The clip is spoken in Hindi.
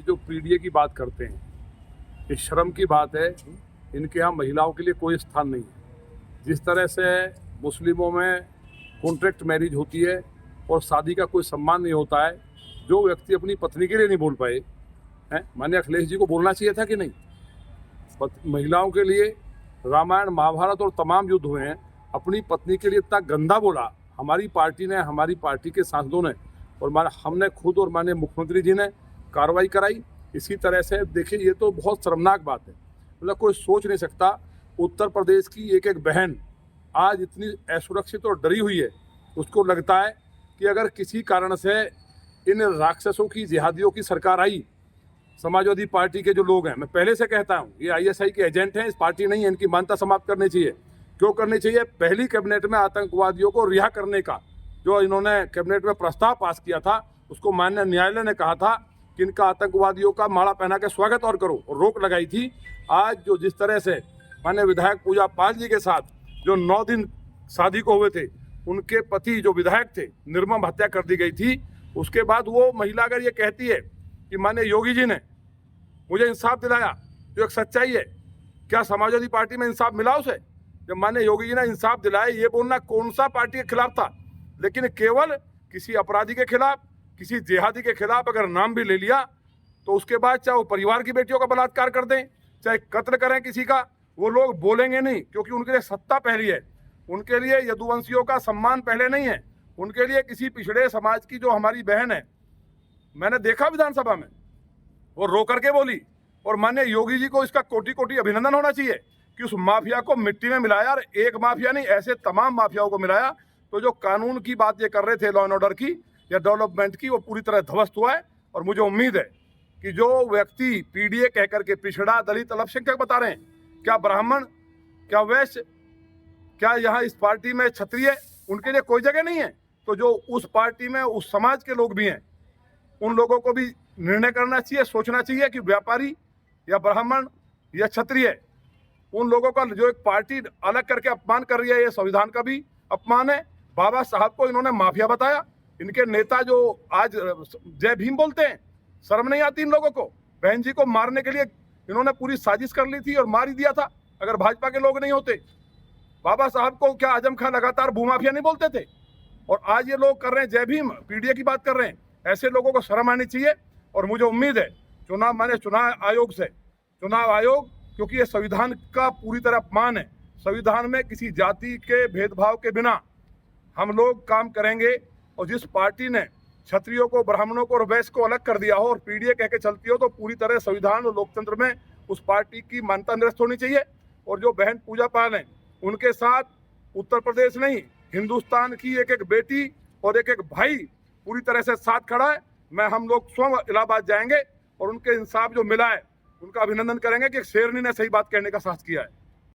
जो पीडीए की बात करते हैं, ये शर्म की बात है। इनके यहाँ महिलाओं के लिए कोई स्थान नहीं है। जिस तरह से मुस्लिमों में कॉन्ट्रैक्ट मैरिज होती है और शादी का कोई सम्मान नहीं होता है, जो व्यक्ति अपनी पत्नी के लिए नहीं बोल पाए हैं, माननीय अखिलेश जी को बोलना चाहिए था कि नहीं? महिलाओं के लिए रामायण महाभारत और तमाम युद्ध हुए हैं, अपनी पत्नी के लिए इतना गंदा बोला हमारी पार्टी ने, हमारी पार्टी के सांसदों ने, और हमने खुद और माननीय मुख्यमंत्री जी ने कार्रवाई कराई। इसी तरह से देखिए, ये तो बहुत शर्मनाक बात है। मतलब कोई सोच नहीं सकता, उत्तर प्रदेश की एक एक बहन आज इतनी असुरक्षित और डरी हुई है। उसको लगता है कि अगर किसी कारण से इन राक्षसों की, जिहादियों की सरकार आई, समाजवादी पार्टी के जो लोग हैं, मैं पहले से कहता हूं, ये आईएसआई के एजेंट हैं, इस पार्टी नहीं है, इनकी मान्यता समाप्त करनी चाहिए। क्यों करनी चाहिए? पहली कैबिनेट में आतंकवादियों को रिहा करने का जो इन्होंने कैबिनेट में प्रस्ताव पास किया था, उसको माननीय न्यायालय ने कहा था कि इनका आतंकवादियों का माला पहना के स्वागत और करो, और रोक लगाई थी। आज जो जिस तरह से माननीय विधायक पूजा पाल जी के साथ जो 9 दिन शादी को हुए थे, उनके पति जो विधायक थे, निर्मम हत्या कर दी गई थी। उसके बाद वो महिला अगर ये कहती है कि माननीय योगी जी ने मुझे इंसाफ दिलाया, जो एक सच्चाई है, क्या समाजवादी पार्टी में इंसाफ मिला उसे? जब माननीय योगी जी ने इंसाफ दिलाया, ये बोलना कौन सा पार्टी के खिलाफ था? लेकिन केवल किसी अपराधी के खिलाफ, किसी जिहादी के खिलाफ अगर नाम भी ले लिया, तो उसके बाद चाहे वो परिवार की बेटियों का बलात्कार कर दें, चाहे कत्ल करें किसी का, वो लोग बोलेंगे नहीं, क्योंकि उनके लिए सत्ता पहली है। उनके लिए यदुवंशियों का सम्मान पहले नहीं है। उनके लिए किसी पिछड़े समाज की जो हमारी बहन है, मैंने देखा विधानसभा में, वो रो करके बोली, और माननीय योगी जी को इसका कोटि कोटि अभिनंदन होना चाहिए कि उस माफिया को मिट्टी में मिलाया, और एक माफिया नहीं, ऐसे तमाम माफियाओं को मिलाया। तो जो कानून की बात ये कर रहे थे, लॉ एंड ऑर्डर की या डेवलपमेंट की, वो पूरी तरह ध्वस्त हुआ है। और मुझे उम्मीद है कि जो व्यक्ति पीडीए कह करके पिछड़ा, दलित, अल्पसंख्यक बता रहे हैं, क्या ब्राह्मण, क्या वैश्य, क्या यहाँ इस पार्टी में क्षत्रिय, उनके लिए कोई जगह नहीं है? तो जो उस पार्टी में उस समाज के लोग भी हैं, उन लोगों को भी निर्णय करना चाहिए, सोचना चाहिए कि व्यापारी या ब्राह्मण या क्षत्रिय, उन लोगों का जो एक पार्टी अलग करके अपमान कर रही है, ये संविधान का भी अपमान है। बाबा साहब को इन्होंने माफिया बताया। इनके नेता जो आज जय भीम बोलते हैं, शर्म नहीं आती इन लोगों को? बहन जी को मारने के लिए इन्होंने पूरी साजिश कर ली थी और मार ही दिया था अगर भाजपा के लोग नहीं होते। बाबा साहब को क्या आजम खान लगातार भूमाफिया नहीं बोलते थे? और आज ये लोग कर रहे हैं जय भीम, पीडीए की बात कर रहे हैं। ऐसे लोगों को शर्म आनी चाहिए। और मुझे उम्मीद है चुनाव आयोग से, चुनाव आयोग, क्योंकि ये संविधान का पूरी तरह अपमान है। संविधान में किसी जाति के भेदभाव के बिना हम लोग काम करेंगे। और जिस पार्टी ने क्षत्रियों को, ब्राह्मणों को और वैश्य को अलग कर दिया हो और पीडीए कह के चलती हो, तो पूरी तरह संविधान और लोकतंत्र में उस पार्टी की मान्यता निरस्त होनी चाहिए। और जो बहन पूजा पाल हैं, उनके साथ उत्तर प्रदेश नहीं, हिंदुस्तान की एक एक बेटी और एक एक भाई पूरी तरह से साथ खड़ा है। हम लोग स्वयं इलाहाबाद जाएंगे और उनके इंसाफ जो मिला है, उनका अभिनंदन करेंगे कि शेरनी ने सही बात कहने का साहस किया है।